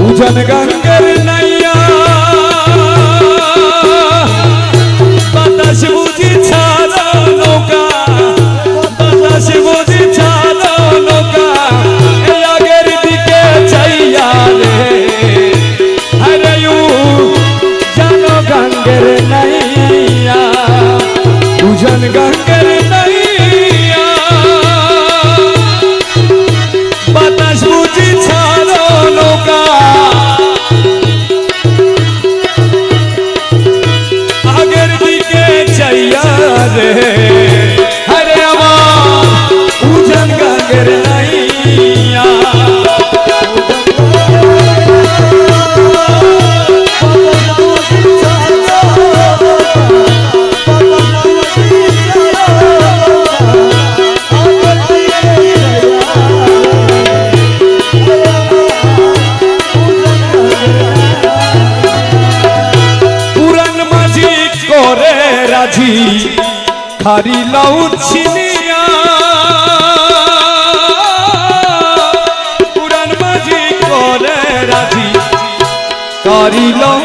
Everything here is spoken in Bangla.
উজান গঙ্গার নাইয়া বাতাস বুঝি ছাড়ো নৌকা, বাতাস বুঝি ছাড়ো নৌকা, এই আগের দিকে চাইয়া রে আরে জানো গঙ্গার নাইয়া উজান গঙ্গার নাইয়া বাতাস বুঝি ছাড়ো নৌকা, আগের দিকে চাইয়া রে আরে আমার উজান গঙ্গার নাইয়া খারি লাউ ছিনিয়া পুরান মাঝি করে রাজি খারি লাউ